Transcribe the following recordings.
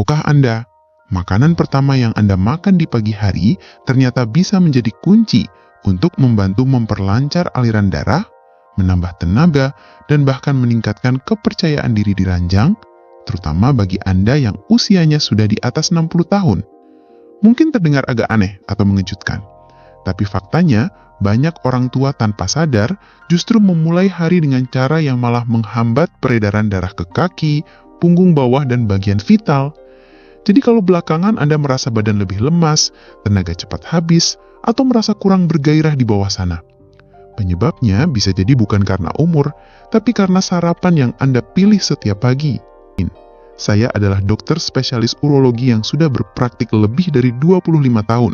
Tahukah Anda, makanan pertama yang Anda makan di pagi hari ternyata bisa menjadi kunci untuk membantu memperlancar aliran darah, menambah tenaga, dan bahkan meningkatkan kepercayaan diri di ranjang, terutama bagi Anda yang usianya sudah di atas 60 tahun. Mungkin terdengar agak aneh atau mengejutkan, tapi faktanya banyak orang tua tanpa sadar justru memulai hari dengan cara yang malah menghambat peredaran darah ke kaki, punggung bawah, dan bagian vital. Jadi kalau belakangan Anda merasa badan lebih lemas, tenaga cepat habis, atau merasa kurang bergairah di bawah sana, penyebabnya bisa jadi bukan karena umur, tapi karena sarapan yang Anda pilih setiap pagi. Saya adalah dokter spesialis urologi yang sudah berpraktik lebih dari 25 tahun.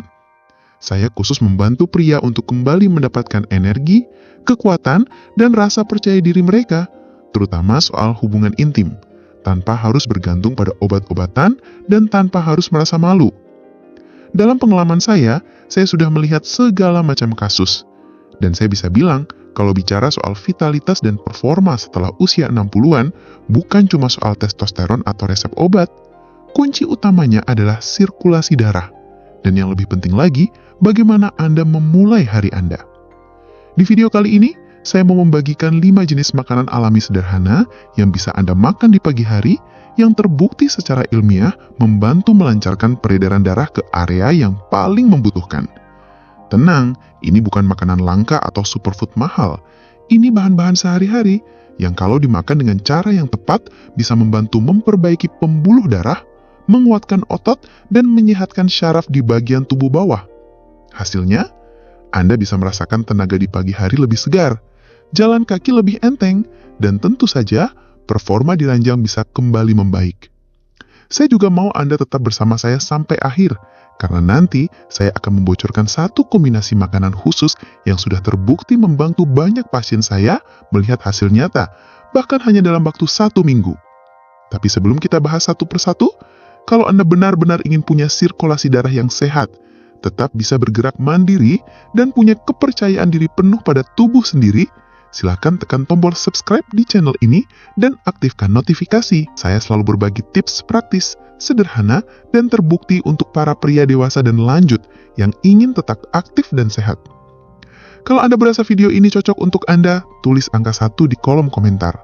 Saya khusus membantu pria untuk kembali mendapatkan energi, kekuatan, dan rasa percaya diri mereka, terutama soal hubungan intim, tanpa harus bergantung pada obat-obatan dan tanpa harus merasa malu. Dalam pengalaman saya sudah melihat segala macam kasus. Dan saya bisa bilang, kalau bicara soal vitalitas dan performa setelah usia 60-an, bukan cuma soal testosteron atau resep obat. Kunci utamanya adalah sirkulasi darah. Dan yang lebih penting lagi, bagaimana Anda memulai hari Anda. Di video kali ini, saya mau membagikan 5 jenis makanan alami sederhana yang bisa Anda makan di pagi hari, yang terbukti secara ilmiah membantu melancarkan peredaran darah ke area yang paling membutuhkan. Tenang, ini bukan makanan langka atau superfood mahal. Ini bahan-bahan sehari-hari yang kalau dimakan dengan cara yang tepat bisa membantu memperbaiki pembuluh darah, menguatkan otot, dan menyehatkan syaraf di bagian tubuh bawah. Hasilnya, Anda bisa merasakan tenaga di pagi hari lebih segar, jalan kaki lebih enteng, dan tentu saja performa di ranjang bisa kembali membaik. Saya juga mau Anda tetap bersama saya sampai akhir, karena nanti saya akan membocorkan satu kombinasi makanan khusus yang sudah terbukti membantu banyak pasien saya melihat hasil nyata, bahkan hanya dalam waktu 1 minggu. Tapi sebelum kita bahas satu persatu, kalau Anda benar-benar ingin punya sirkulasi darah yang sehat, tetap bisa bergerak mandiri, dan punya kepercayaan diri penuh pada tubuh sendiri, silakan tekan tombol subscribe di channel ini dan aktifkan notifikasi. Saya selalu berbagi tips praktis, sederhana, dan terbukti untuk para pria dewasa dan lanjut yang ingin tetap aktif dan sehat. Kalau Anda berasa video ini cocok untuk Anda, tulis angka 1 di kolom komentar.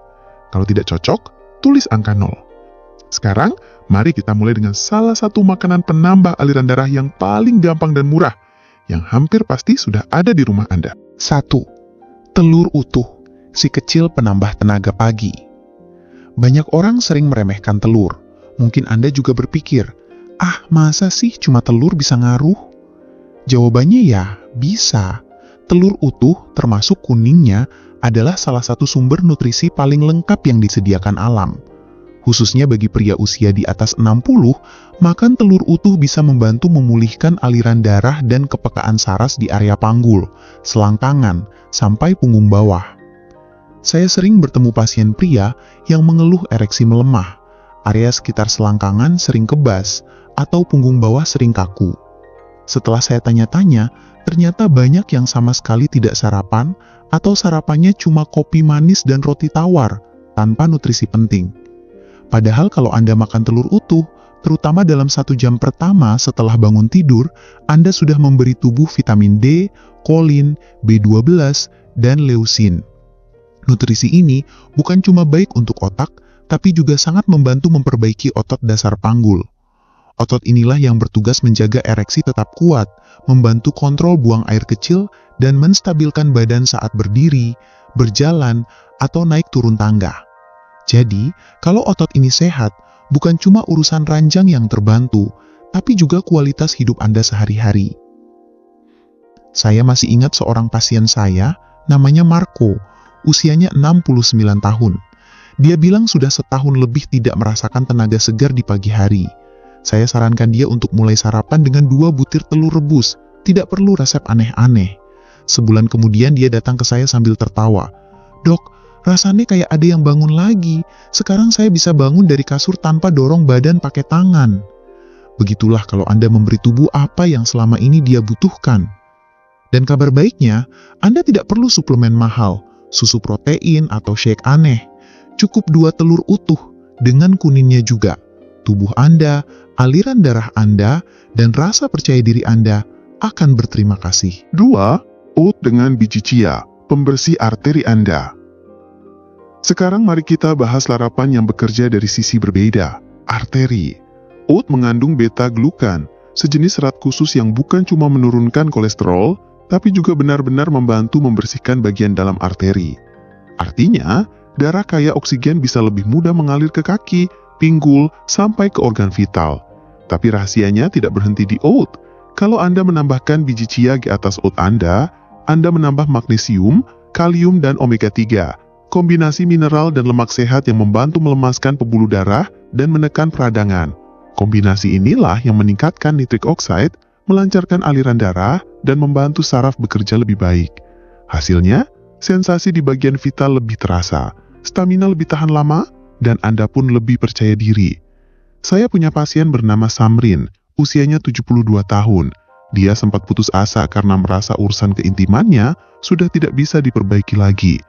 Kalau tidak cocok, tulis angka 0. Sekarang, mari kita mulai dengan salah satu makanan penambah aliran darah yang paling gampang dan murah, yang hampir pasti sudah ada di rumah Anda. 1. Telur utuh, si kecil penambah tenaga pagi. Banyak orang sering meremehkan telur. Mungkin Anda juga berpikir, masa sih cuma telur bisa ngaruh? Jawabannya ya, bisa. Telur utuh, termasuk kuningnya, adalah salah satu sumber nutrisi paling lengkap yang disediakan alam. Khususnya bagi pria usia di atas 60, makan telur utuh bisa membantu memulihkan aliran darah dan kepekaan saras di area panggul, selangkangan, sampai punggung bawah. Saya sering bertemu pasien pria yang mengeluh ereksi melemah, area sekitar selangkangan sering kebas, atau punggung bawah sering kaku. Setelah saya tanya-tanya, ternyata banyak yang sama sekali tidak sarapan, atau sarapannya cuma kopi manis dan roti tawar, tanpa nutrisi penting. Padahal kalau Anda makan telur utuh, terutama dalam 1 jam pertama setelah bangun tidur, Anda sudah memberi tubuh vitamin D, kolin, B12, dan leusin. Nutrisi ini bukan cuma baik untuk otak, tapi juga sangat membantu memperbaiki otot dasar panggul. Otot inilah yang bertugas menjaga ereksi tetap kuat, membantu kontrol buang air kecil, dan menstabilkan badan saat berdiri, berjalan, atau naik turun tangga. Jadi, kalau otot ini sehat, bukan cuma urusan ranjang yang terbantu, tapi juga kualitas hidup Anda sehari-hari. Saya masih ingat seorang pasien saya, namanya Marco, usianya 69 tahun. Dia bilang sudah setahun lebih tidak merasakan tenaga segar di pagi hari. Saya sarankan dia untuk mulai sarapan dengan 2 butir telur rebus, tidak perlu resep aneh-aneh. Sebulan kemudian dia datang ke saya sambil tertawa. "Dok, rasanya kayak ada yang bangun lagi. Sekarang saya bisa bangun dari kasur tanpa dorong badan pakai tangan." Begitulah kalau Anda memberi tubuh apa yang selama ini dia butuhkan. Dan kabar baiknya, Anda tidak perlu suplemen mahal, susu protein atau shake aneh. Cukup 2 telur utuh, dengan kuningnya juga. tubuh Anda, aliran darah Anda, dan rasa percaya diri Anda akan berterima kasih. 2. Oat dengan biji chia, pembersih arteri Anda. Sekarang mari kita bahas larapan yang bekerja dari sisi berbeda, arteri. Oat mengandung beta-glukan, sejenis serat khusus yang bukan cuma menurunkan kolesterol, tapi juga benar-benar membantu membersihkan bagian dalam arteri. Artinya, darah kaya oksigen bisa lebih mudah mengalir ke kaki, pinggul, sampai ke organ vital. Tapi rahasianya tidak berhenti di oat. Kalau Anda menambahkan biji chia di atas oat Anda menambah magnesium, kalium, dan omega 3. Kombinasi mineral dan lemak sehat yang membantu melemaskan pembuluh darah dan menekan peradangan. Kombinasi inilah yang meningkatkan nitric oxide, melancarkan aliran darah, dan membantu saraf bekerja lebih baik. Hasilnya, sensasi di bagian vital lebih terasa, stamina lebih tahan lama, dan Anda pun lebih percaya diri. Saya punya pasien bernama Samrin, usianya 72 tahun. Dia sempat putus asa karena merasa urusan keintimannya sudah tidak bisa diperbaiki lagi.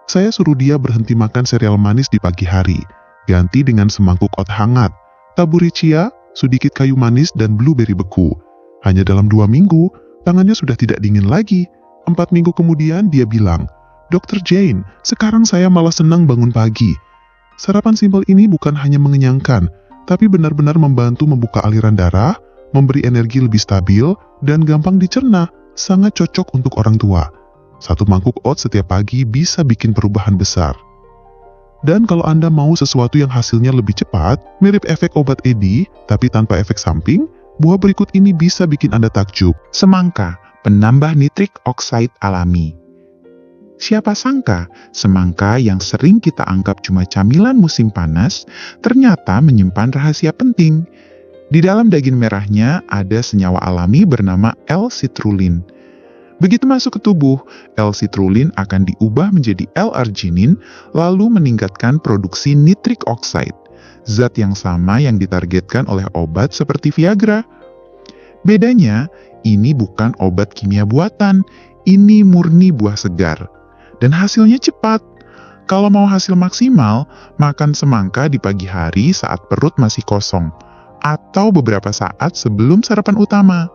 Saya suruh dia berhenti makan sereal manis di pagi hari, ganti dengan semangkuk oat hangat, taburi chia, sedikit kayu manis, dan blueberry beku. Hanya dalam 2 minggu, tangannya sudah tidak dingin lagi. 4 minggu kemudian dia bilang, "Dr. Jane, sekarang saya malah senang bangun pagi." Sarapan simpel ini bukan hanya mengenyangkan, tapi benar-benar membantu membuka aliran darah, memberi energi lebih stabil, dan gampang dicerna, sangat cocok untuk orang tua. 1 mangkuk oats setiap pagi bisa bikin perubahan besar. Dan kalau Anda mau sesuatu yang hasilnya lebih cepat, mirip efek obat ED, tapi tanpa efek samping, buah berikut ini bisa bikin Anda takjub. Semangka, penambah nitric oxide alami. Siapa sangka, semangka yang sering kita anggap cuma camilan musim panas, ternyata menyimpan rahasia penting. Di dalam daging merahnya ada senyawa alami bernama L-citrulline. Begitu masuk ke tubuh, L-citrulline akan diubah menjadi L-arginin, lalu meningkatkan produksi nitric oxide, zat yang sama yang ditargetkan oleh obat seperti Viagra. Bedanya, ini bukan obat kimia buatan, ini murni buah segar. Dan hasilnya cepat. Kalau mau hasil maksimal, makan semangka di pagi hari saat perut masih kosong, atau beberapa saat sebelum sarapan utama.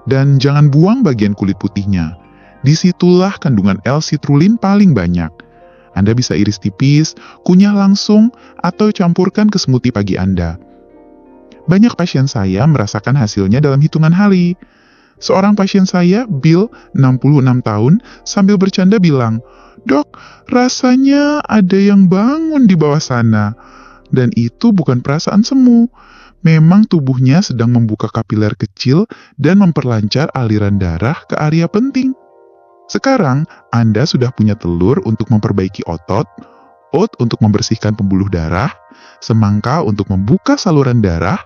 Dan jangan buang bagian kulit putihnya. Disitulah kandungan L-citrulline paling banyak. Anda bisa iris tipis, kunyah langsung, atau campurkan ke smoothie pagi Anda. Banyak pasien saya merasakan hasilnya dalam hitungan hari. Seorang pasien saya, Bill, 66 tahun, sambil bercanda bilang, "Dok, rasanya ada yang bangun di bawah sana." Dan itu bukan perasaan semu. Memang tubuhnya sedang membuka kapiler kecil dan memperlancar aliran darah ke area penting. Sekarang, Anda sudah punya telur untuk memperbaiki otot, oat untuk membersihkan pembuluh darah, semangka untuk membuka saluran darah,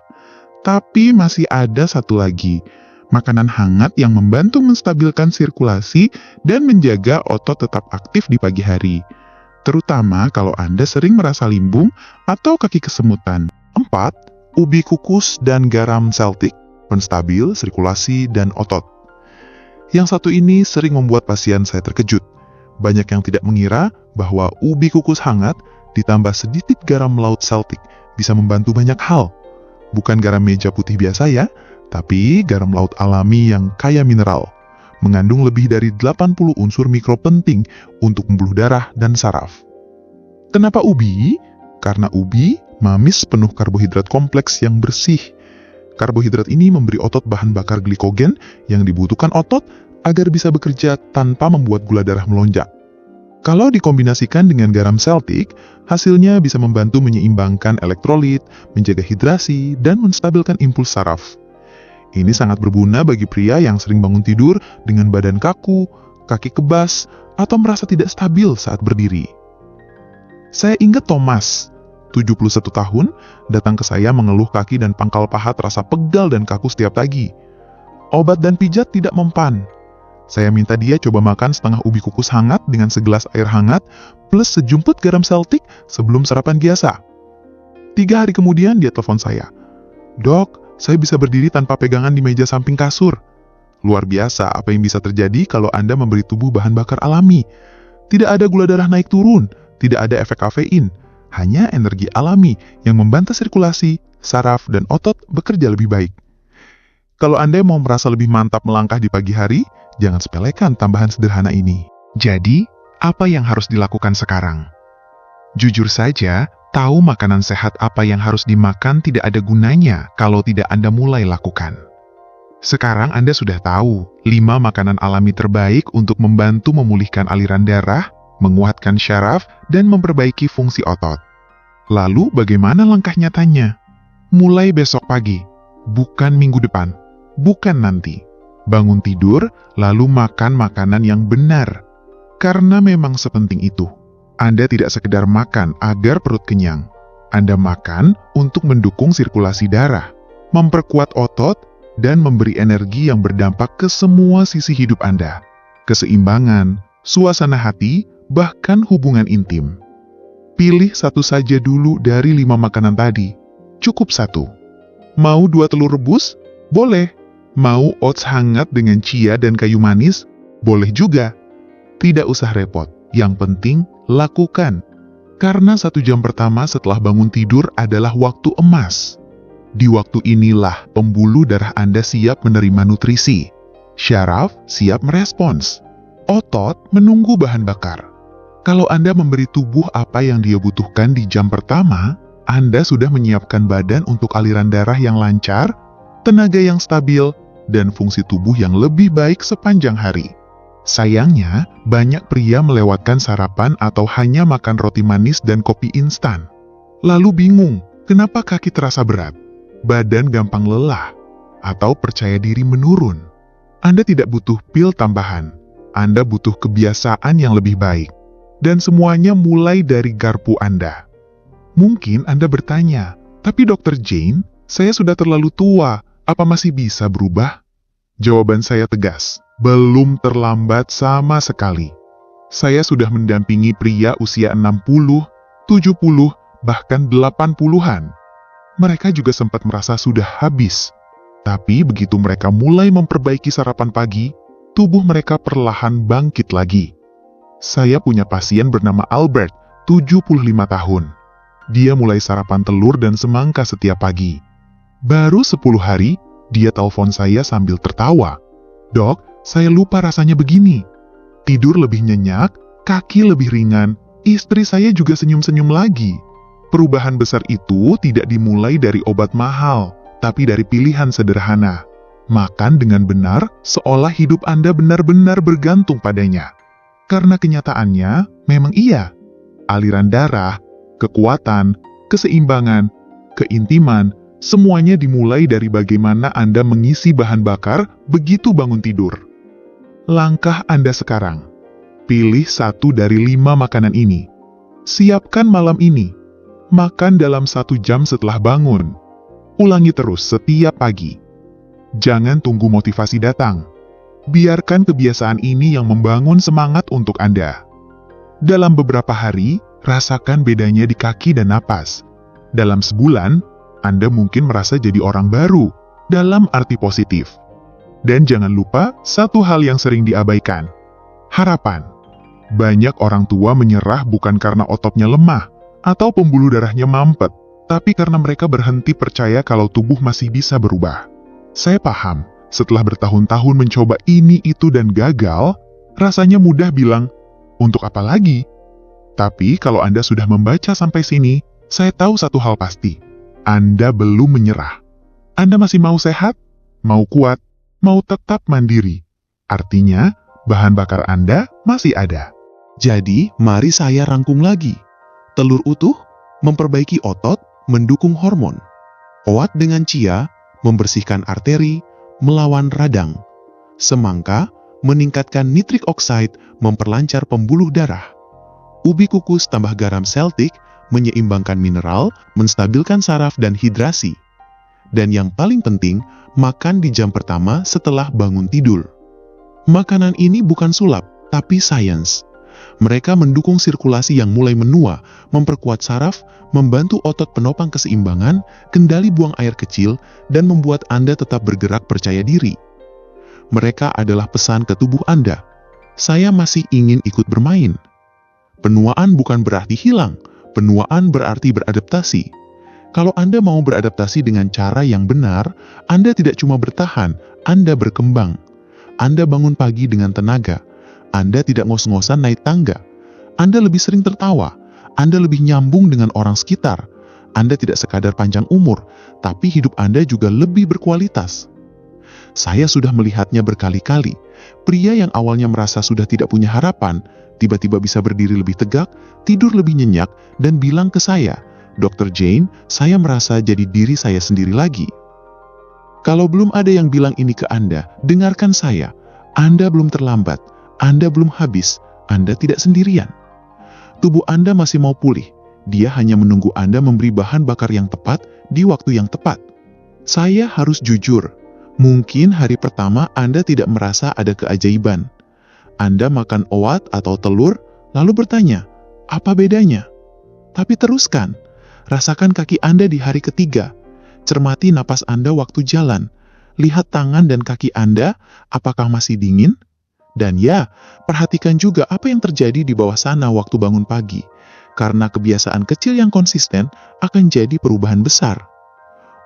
tapi masih ada satu lagi, makanan hangat yang membantu menstabilkan sirkulasi dan menjaga otot tetap aktif di pagi hari. Terutama kalau Anda sering merasa limbung atau kaki kesemutan. 4. Ubi kukus dan garam Celtic, penstabil sirkulasi dan otot. Yang satu ini sering membuat pasien saya terkejut. Banyak yang tidak mengira bahwa ubi kukus hangat ditambah sedikit garam laut Celtic bisa membantu banyak hal. Bukan garam meja putih biasa ya, tapi garam laut alami yang kaya mineral. Mengandung lebih dari 80 unsur mikro penting untuk pembuluh darah dan saraf. Kenapa ubi? Karena ubi mamis penuh karbohidrat kompleks yang bersih. Karbohidrat ini memberi otot bahan bakar glikogen yang dibutuhkan otot agar bisa bekerja tanpa membuat gula darah melonjak. Kalau dikombinasikan dengan garam Celtic, hasilnya bisa membantu menyeimbangkan elektrolit, menjaga hidrasi, dan menstabilkan impuls saraf. Ini sangat berguna bagi pria yang sering bangun tidur dengan badan kaku, kaki kebas, atau merasa tidak stabil saat berdiri. Saya ingat Thomas, 71 tahun, datang ke saya mengeluh kaki dan pangkal paha terasa pegal dan kaku setiap pagi. Obat dan pijat tidak mempan. Saya minta dia coba makan setengah ubi kukus hangat dengan segelas air hangat plus sejumput garam Celtic sebelum sarapan biasa. 3 hari kemudian dia telepon saya. "Dok, saya bisa berdiri tanpa pegangan di meja samping kasur." Luar biasa apa yang bisa terjadi kalau Anda memberi tubuh bahan bakar alami. Tidak ada gula darah naik turun, tidak ada efek kafein. Hanya energi alami yang membantu sirkulasi, saraf, dan otot bekerja lebih baik. Kalau Anda mau merasa lebih mantap melangkah di pagi hari, jangan sepelekan tambahan sederhana ini. Jadi, apa yang harus dilakukan sekarang? Jujur saja, tahu makanan sehat apa yang harus dimakan tidak ada gunanya kalau tidak Anda mulai lakukan. Sekarang Anda sudah tahu 5 makanan alami terbaik untuk membantu memulihkan aliran darah, menguatkan syaraf, dan memperbaiki fungsi otot. Lalu bagaimana langkah nyatanya? Mulai besok pagi, bukan minggu depan, bukan nanti. Bangun tidur, lalu makan makanan yang benar. Karena memang sepenting itu. Anda tidak sekedar makan agar perut kenyang. Anda makan untuk mendukung sirkulasi darah, memperkuat otot, dan memberi energi yang berdampak ke semua sisi hidup Anda. Keseimbangan, suasana hati, bahkan hubungan intim. Pilih satu saja dulu dari 5 makanan tadi. Cukup 1. Mau 2 telur rebus? Boleh. Mau oats hangat dengan chia dan kayu manis? Boleh juga. Tidak usah repot. Yang penting, lakukan. Karena 1 jam pertama setelah bangun tidur adalah waktu emas. Di waktu inilah pembuluh darah Anda siap menerima nutrisi. Syaraf siap merespons. Otot menunggu bahan bakar. Kalau Anda memberi tubuh apa yang dia butuhkan di jam pertama, Anda sudah menyiapkan badan untuk aliran darah yang lancar, tenaga yang stabil, dan fungsi tubuh yang lebih baik sepanjang hari. Sayangnya, banyak pria melewatkan sarapan atau hanya makan roti manis dan kopi instan. Lalu bingung, kenapa kaki terasa berat, badan gampang lelah, atau percaya diri menurun. Anda tidak butuh pil tambahan, Anda butuh kebiasaan yang lebih baik. Dan semuanya mulai dari garpu Anda. Mungkin Anda bertanya, tapi Dr. Jane, saya sudah terlalu tua, apa masih bisa berubah? Jawaban saya tegas, belum terlambat sama sekali. Saya sudah mendampingi pria usia 60, 70, bahkan 80-an. Mereka juga sempat merasa sudah habis. Tapi begitu mereka mulai memperbaiki sarapan pagi, tubuh mereka perlahan bangkit lagi. Saya punya pasien bernama Albert, 75 tahun. Dia mulai sarapan telur dan semangka setiap pagi. Baru 10 hari, dia telepon saya sambil tertawa. Dok, saya lupa rasanya begini. Tidur lebih nyenyak, kaki lebih ringan, istri saya juga senyum-senyum lagi. Perubahan besar itu tidak dimulai dari obat mahal, tapi dari pilihan sederhana. Makan dengan benar, seolah hidup Anda benar-benar bergantung padanya. Karena kenyataannya, memang iya. Aliran darah, kekuatan, keseimbangan, keintiman, semuanya dimulai dari bagaimana Anda mengisi bahan bakar begitu bangun tidur. Langkah Anda sekarang. Pilih 1 dari 5 makanan ini. Siapkan malam ini. Makan dalam 1 jam setelah bangun. Ulangi terus setiap pagi. Jangan tunggu motivasi datang. Biarkan kebiasaan ini yang membangun semangat untuk Anda. Dalam beberapa hari, rasakan bedanya di kaki dan napas. Dalam sebulan, Anda mungkin merasa jadi orang baru, dalam arti positif. Dan jangan lupa, satu hal yang sering diabaikan. Harapan. Banyak orang tua menyerah bukan karena ototnya lemah, atau pembuluh darahnya mampet, tapi karena mereka berhenti percaya kalau tubuh masih bisa berubah. Saya paham. Setelah bertahun-tahun mencoba ini, itu, dan gagal, rasanya mudah bilang, untuk apa lagi? Tapi kalau Anda sudah membaca sampai sini, saya tahu satu hal pasti. Anda belum menyerah. Anda masih mau sehat, mau kuat, mau tetap mandiri. Artinya, bahan bakar Anda masih ada. Jadi, mari saya rangkum lagi. Telur utuh, memperbaiki otot, mendukung hormon. Oat dengan chia, membersihkan arteri, melawan radang. Semangka, meningkatkan nitrik oxide, memperlancar pembuluh darah. Ubi kukus tambah garam Celtic, menyeimbangkan mineral, menstabilkan saraf dan hidrasi. Dan yang paling penting, makan di jam pertama setelah bangun tidur. Makanan ini bukan sulap, tapi sains. Mereka mendukung sirkulasi yang mulai menua, memperkuat saraf, membantu otot penopang keseimbangan, kendali buang air kecil, dan membuat Anda tetap bergerak percaya diri. Mereka adalah pesan ke tubuh Anda. Saya masih ingin ikut bermain. Penuaan bukan berarti hilang, penuaan berarti beradaptasi. Kalau Anda mau beradaptasi dengan cara yang benar, Anda tidak cuma bertahan, Anda berkembang. Anda bangun pagi dengan tenaga. Anda tidak ngos-ngosan naik tangga. Anda lebih sering tertawa. Anda lebih nyambung dengan orang sekitar. Anda tidak sekadar panjang umur, tapi hidup Anda juga lebih berkualitas. Saya sudah melihatnya berkali-kali. Pria yang awalnya merasa sudah tidak punya harapan, tiba-tiba bisa berdiri lebih tegak, tidur lebih nyenyak, dan bilang ke saya, "Dr. Jane, saya merasa jadi diri saya sendiri lagi." Kalau belum ada yang bilang ini ke Anda, dengarkan saya. Anda belum terlambat, Anda belum habis, Anda tidak sendirian. Tubuh Anda masih mau pulih. Dia hanya menunggu Anda memberi bahan bakar yang tepat di waktu yang tepat. Saya harus jujur, mungkin hari pertama Anda tidak merasa ada keajaiban. Anda makan oat atau telur, lalu bertanya, apa bedanya? Tapi teruskan, rasakan kaki Anda di hari ketiga. Cermati napas Anda waktu jalan. Lihat tangan dan kaki Anda, apakah masih dingin? Dan ya, perhatikan juga apa yang terjadi di bawah sana waktu bangun pagi. Karena kebiasaan kecil yang konsisten akan jadi perubahan besar.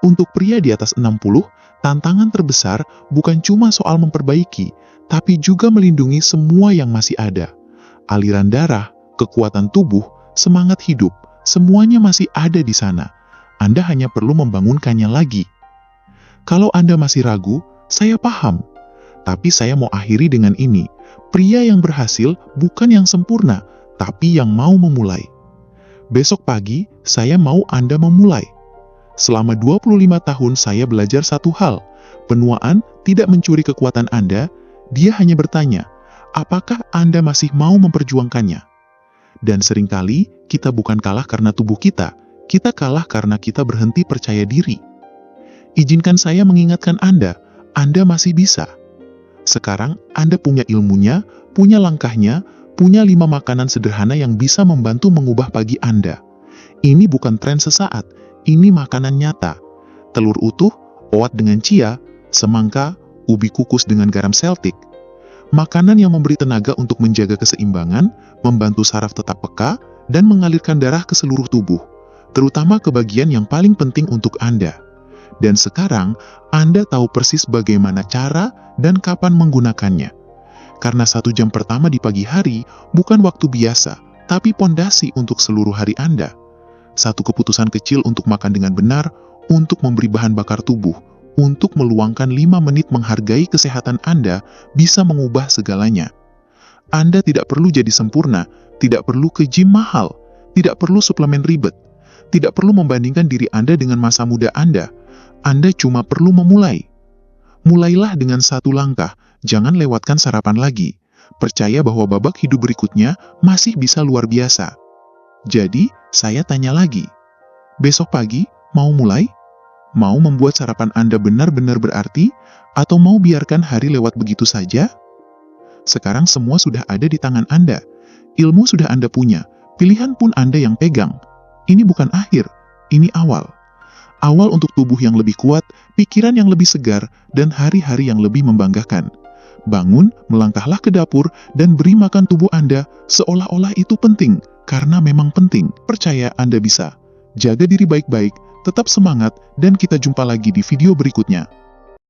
Untuk pria di atas 60, tantangan terbesar bukan cuma soal memperbaiki, tapi juga melindungi semua yang masih ada. Aliran darah, kekuatan tubuh, semangat hidup, semuanya masih ada di sana. Anda hanya perlu membangunkannya lagi. Kalau Anda masih ragu, saya paham. Tapi saya mau akhiri dengan ini. Pria yang berhasil bukan yang sempurna, tapi yang mau memulai. Besok pagi, saya mau Anda memulai. Selama 25 tahun saya belajar satu hal. Penuaan tidak mencuri kekuatan Anda, dia hanya bertanya, apakah Anda masih mau memperjuangkannya? Dan seringkali, kita bukan kalah karena tubuh kita kalah karena kita berhenti percaya diri. Izinkan saya mengingatkan Anda masih bisa. Sekarang Anda punya ilmunya, punya langkahnya, punya 5 makanan sederhana yang bisa membantu mengubah pagi Anda. Ini bukan tren sesaat, ini makanan nyata. Telur utuh, oat dengan chia, semangka, ubi kukus dengan garam Celtic. Makanan yang memberi tenaga untuk menjaga keseimbangan, membantu saraf tetap peka, dan mengalirkan darah ke seluruh tubuh, terutama ke bagian yang paling penting untuk Anda. Dan sekarang, Anda tahu persis bagaimana cara dan kapan menggunakannya. Karena 1 jam pertama di pagi hari bukan waktu biasa, tapi pondasi untuk seluruh hari Anda. Satu keputusan kecil untuk makan dengan benar, untuk memberi bahan bakar tubuh, untuk meluangkan 5 menit menghargai kesehatan Anda, bisa mengubah segalanya. Anda tidak perlu jadi sempurna, tidak perlu ke gym mahal, tidak perlu suplemen ribet, tidak perlu membandingkan diri Anda dengan masa muda Anda. Anda cuma perlu memulai. Mulailah dengan 1 langkah, jangan lewatkan sarapan lagi. Percaya bahwa babak hidup berikutnya masih bisa luar biasa. Jadi, saya tanya lagi. Besok pagi, mau mulai? Mau membuat sarapan Anda benar-benar berarti? Atau mau biarkan hari lewat begitu saja? Sekarang semua sudah ada di tangan Anda. Ilmu sudah Anda punya, pilihan pun Anda yang pegang. Ini bukan akhir, ini awal. Awal untuk tubuh yang lebih kuat, pikiran yang lebih segar, dan hari-hari yang lebih membanggakan. Bangun, melangkahlah ke dapur, dan beri makan tubuh Anda seolah-olah itu penting, karena memang penting. Percaya Anda bisa. Jaga diri baik-baik, tetap semangat, dan kita jumpa lagi di video berikutnya.